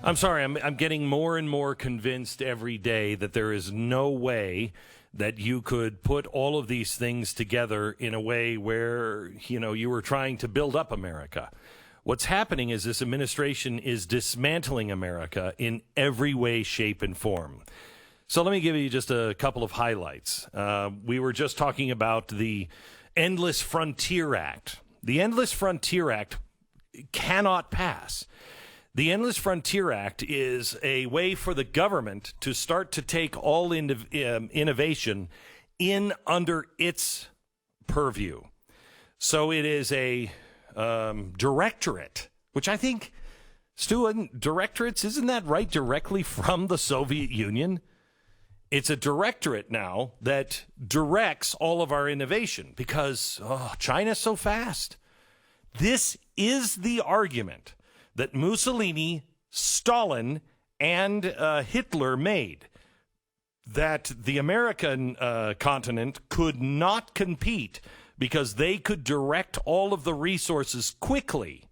I'm sorry, I'm getting more and more convinced every day that there is no way that you could put all of these things together in a way where, you were trying to build up America. What's happening is this administration is dismantling America in every way, shape, and form. So let me give you just a couple of highlights. We were just talking about the Endless Frontier Act. The Endless Frontier Act cannot pass. The Endless Frontier Act is a way for the government to start to take all innovation in under its purview. So it is a directorate, which I think, Stu, directorates, isn't that right, directly from the Soviet Union? It's a directorate now that directs all of our innovation because China's so fast. This is the argument that Mussolini, Stalin, and Hitler made, that the American continent could not compete because they could direct all of the resources quickly,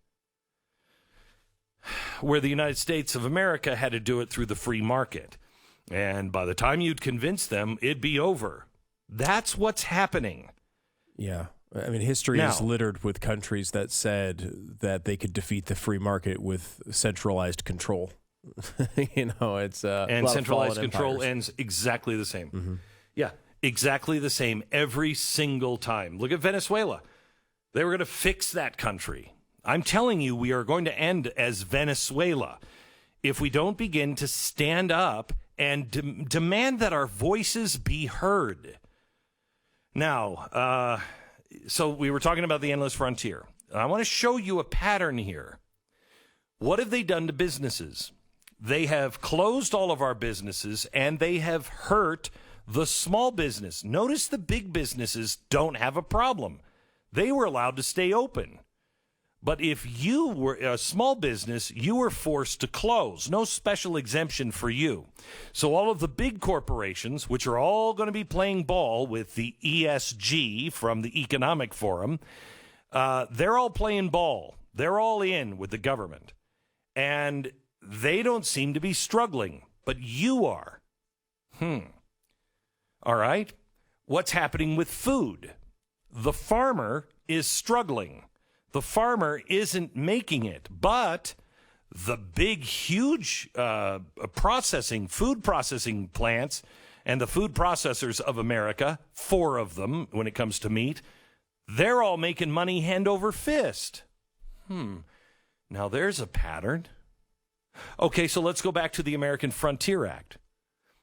where the United States of America had to do it through the free market. And by the time you'd convince them, it'd be over. That's what's happening. Yeah. I mean, history is littered with countries that said that they could defeat the free market with centralized control. It's and centralized control ends exactly the same. Mm-hmm. Yeah, exactly the same every single time. Look at Venezuela. They were going to fix that country. I'm telling you, we are going to end as Venezuela if we don't begin to stand up and demand that our voices be heard. Now, so we were talking about the endless frontier. I want to show you a pattern here. What have they done to businesses? They have closed all of our businesses, and they have hurt the small business. Notice the big businesses don't have a problem. They were allowed to stay open. But if you were a small business, you were forced to close. No special exemption for you. So all of the big corporations, which are all going to be playing ball with the ESG from the Economic Forum, they're all playing ball. They're all in with the government. And they don't seem to be struggling, but you are. All right. What's happening with food? The farmer is struggling. The farmer isn't making it, but the big, huge food processing plants and the food processors of America, 4 of them when it comes to meat, they're all making money hand over fist. Now there's a pattern. Okay, so let's go back to the American Frontier Act.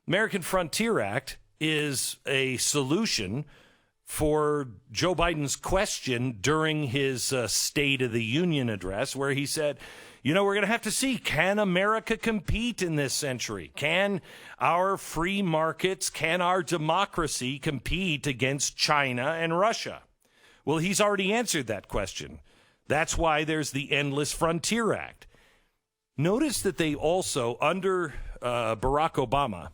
American Frontier Act is a solution for Joe Biden's question during his State of the Union address, where he said, we're going to have to see, can America compete in this century? Can our free markets, can our democracy compete against China and Russia? Well, he's already answered that question. That's why there's the Endless Frontier Act. Notice that they also, under Barack Obama,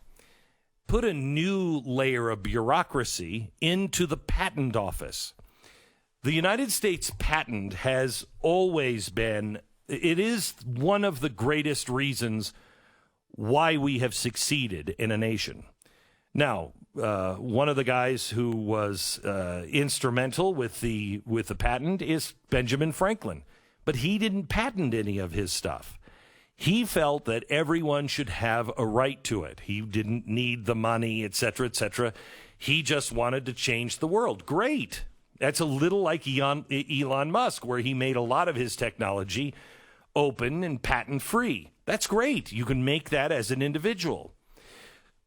put a new layer of bureaucracy into the patent office. The United States patent has always been, it is one of the greatest reasons why we have succeeded in a nation. Now, one of the guys who was instrumental with the patent is Benjamin Franklin, but he didn't patent any of his stuff. He felt that everyone should have a right to it. He didn't need the money, et cetera, et cetera. He just wanted to change the world. Great. That's a little like Elon Musk, where he made a lot of his technology open and patent-free. That's great. You can make that as an individual.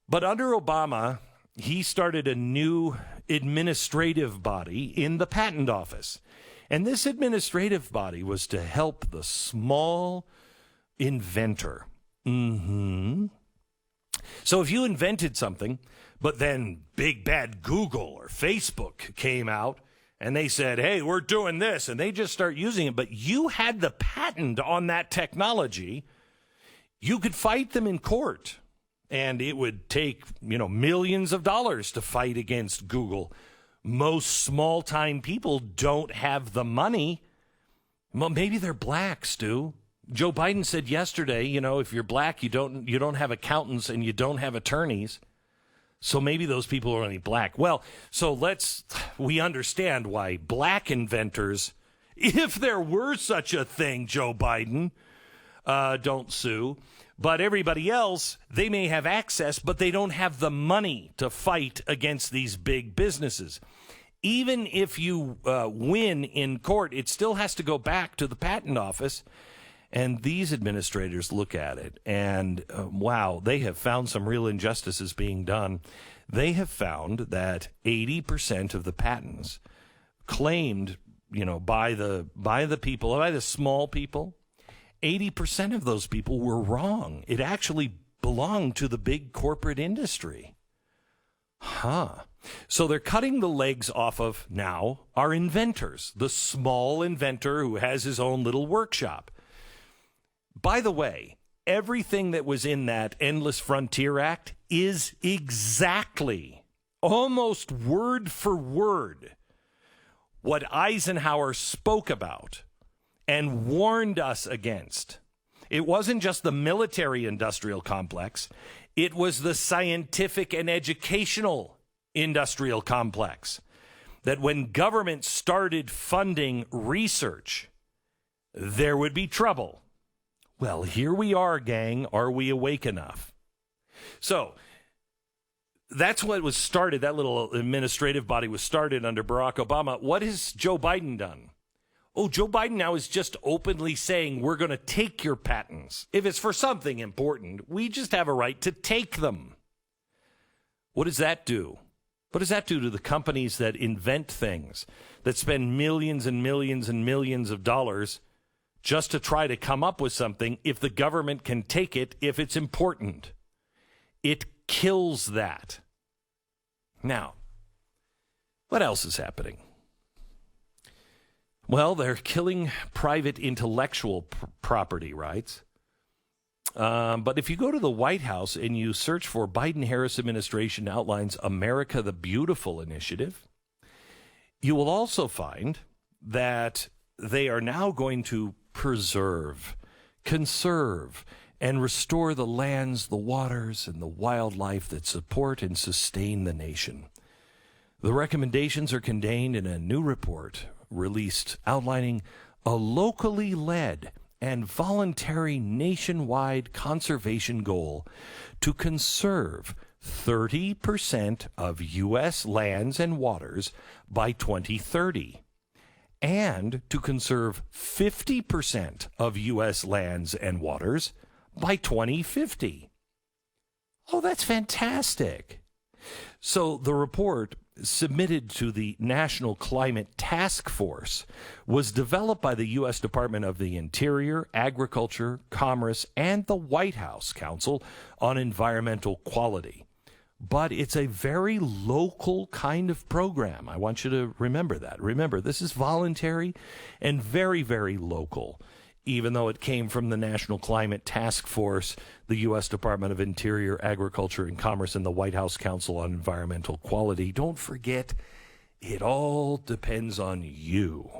But under Obama, he started a new administrative body in the patent office. And this administrative body was to help the small inventor. So if you invented something, but then big bad Google or Facebook came out and they said, hey, we're doing this, and they just start using it, but you had the patent on that technology, you could fight them in court. And it would take, millions of dollars to fight against Google. Most small-time people don't have the money. Well, maybe they're black, Stu. Joe Biden said yesterday, if you're black, you don't have accountants and you don't have attorneys. So maybe those people are only black. Well, so we understand why black inventors, if there were such a thing, Joe Biden, don't sue. But everybody else, they may have access, but they don't have the money to fight against these big businesses. Even if you win in court, it still has to go back to the patent office. And these administrators look at it and, wow, they have found some real injustices being done. They have found that 80% of the patents claimed, by the people, by the small people, 80% of those people were wrong. It actually belonged to the big corporate industry. So they're cutting the legs off of now our inventors, the small inventor who has his own little workshop. By the way, everything that was in that Endless Frontier Act is exactly, almost word for word, what Eisenhower spoke about and warned us against. It wasn't just the military-industrial complex. It was the scientific and educational industrial complex. That when government started funding research, there would be trouble. Well, here we are, gang. Are we awake enough? So that's what was started. That little administrative body was started under Barack Obama. What has Joe Biden done? Oh, Joe Biden now is just openly saying we're going to take your patents. If it's for something important, we just have a right to take them. What does that do? What does that do to the companies that invent things, that spend millions and millions and millions of dollars just to try to come up with something if the government can take it if it's important? It kills that. Now, what else is happening? Well, they're killing private intellectual property rights. But if you go to the White House and you search for Biden-Harris administration outlines America the Beautiful initiative, you will also find that they are now going to preserve, conserve, and restore the lands, the waters, and the wildlife that support and sustain the nation. The recommendations are contained in a new report released outlining a locally led and voluntary nationwide conservation goal to conserve 30% of U.S. lands and waters by 2030. And to conserve 50% of U.S. lands and waters by 2050. Oh, that's fantastic. So the report submitted to the National Climate Task Force was developed by the U.S. Department of the Interior, Agriculture, Commerce, and the White House Council on Environmental Quality. But it's a very local kind of program. I want you to remember that. Remember, this is voluntary and very, very local. Even though it came from the National Climate Task Force, the U.S. Department of Interior, Agriculture, and Commerce, and the White House Council on Environmental Quality. Don't forget, it all depends on you.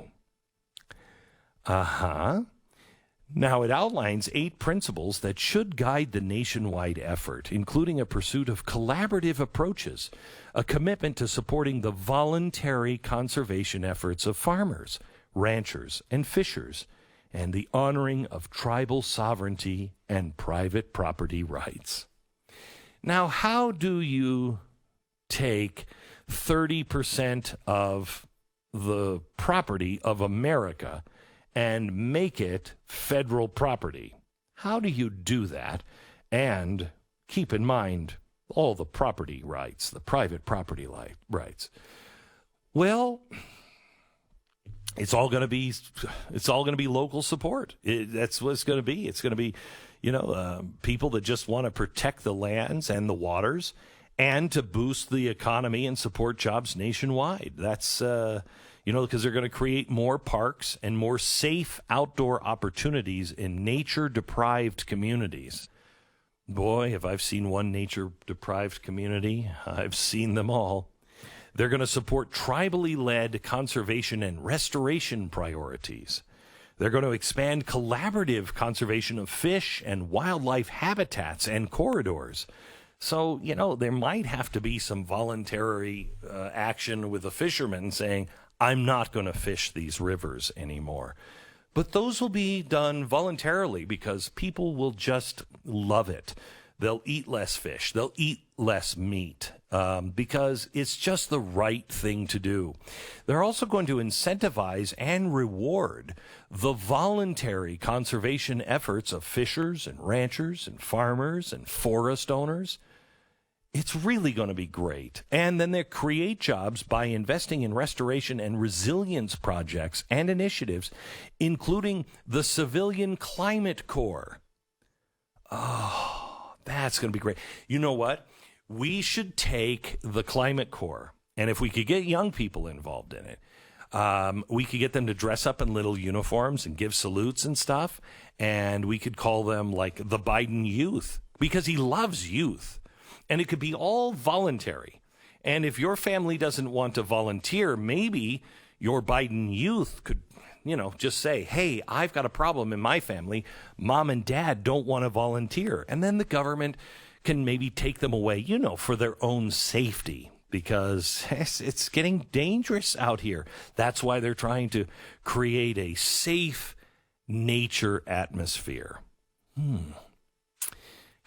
Now, it outlines 8 principles that should guide the nationwide effort, including a pursuit of collaborative approaches, a commitment to supporting the voluntary conservation efforts of farmers, ranchers, and fishers, and the honoring of tribal sovereignty and private property rights. Now, how do you take 30% of the property of America and make it federal property? How do you do that and keep in mind all the property rights, the private property rights? Well, it's all going to be local support. That's what it's going to be. It's going to be, people that just want to protect the lands and the waters and to boost the economy and support jobs nationwide. That's because they're going to create more parks and more safe outdoor opportunities in nature-deprived communities. Boy, if I've seen one nature-deprived community, I've seen them all. They're going to support tribally led conservation and restoration priorities. They're going to expand collaborative conservation of fish and wildlife habitats and corridors. So, there might have to be some voluntary action with the fishermen saying, I'm not going to fish these rivers anymore. But those will be done voluntarily because people will just love it. They'll eat less fish. They'll eat less meat because it's just the right thing to do. They're also going to incentivize and reward the voluntary conservation efforts of fishers and ranchers and farmers and forest owners. It's really going to be great. And then they create jobs by investing in restoration and resilience projects and initiatives, including the Civilian Climate Corps. Oh, that's going to be great. You know what? We should take the Climate Corps, and if we could get young people involved in it, we could get them to dress up in little uniforms and give salutes and stuff, and we could call them like the Biden youth, because he loves youth. And it could be all voluntary. And if your family doesn't want to volunteer, maybe your Biden youth could, just say, hey, I've got a problem in my family. Mom and dad don't want to volunteer. And then the government can maybe take them away, for their own safety, because it's getting dangerous out here. That's why they're trying to create a safe nature atmosphere.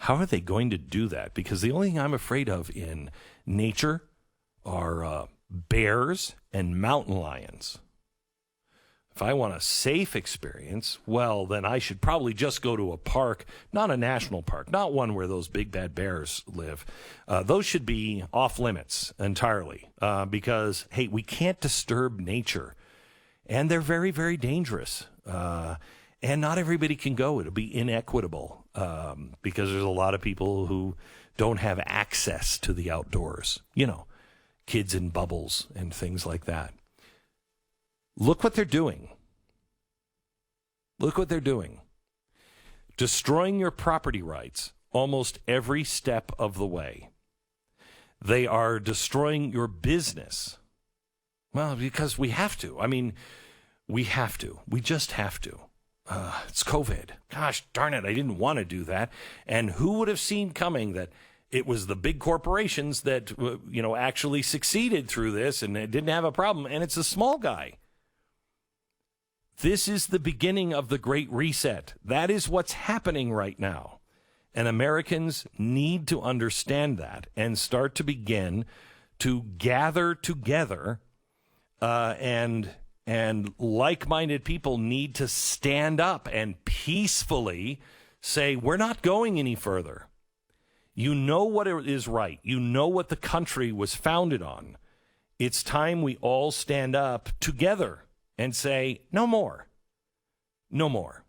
How are they going to do that? Because the only thing I'm afraid of in nature are bears and mountain lions. If I want a safe experience, well, then I should probably just go to a park, not a national park, not one where those big bad bears live. Those should be off limits entirely because, hey, we can't disturb nature. And they're very, very dangerous. And not everybody can go. It'll be inequitable because there's a lot of people who don't have access to the outdoors. Kids in bubbles and things like that. Look what they're doing. Look what they're doing. Destroying your property rights almost every step of the way. They are destroying your business. Well, because we have to. We have to. We just have to. It's COVID. Gosh darn it, I didn't want to do that. And who would have seen coming that it was the big corporations that, actually succeeded through this and it didn't have a problem, and it's a small guy. This is the beginning of the Great Reset. That is what's happening right now. And Americans need to understand that and start to begin to gather together and like-minded people need to stand up and peacefully say, we're not going any further. You know what is right. You know what the country was founded on. It's time we all stand up together and say, no more. No more.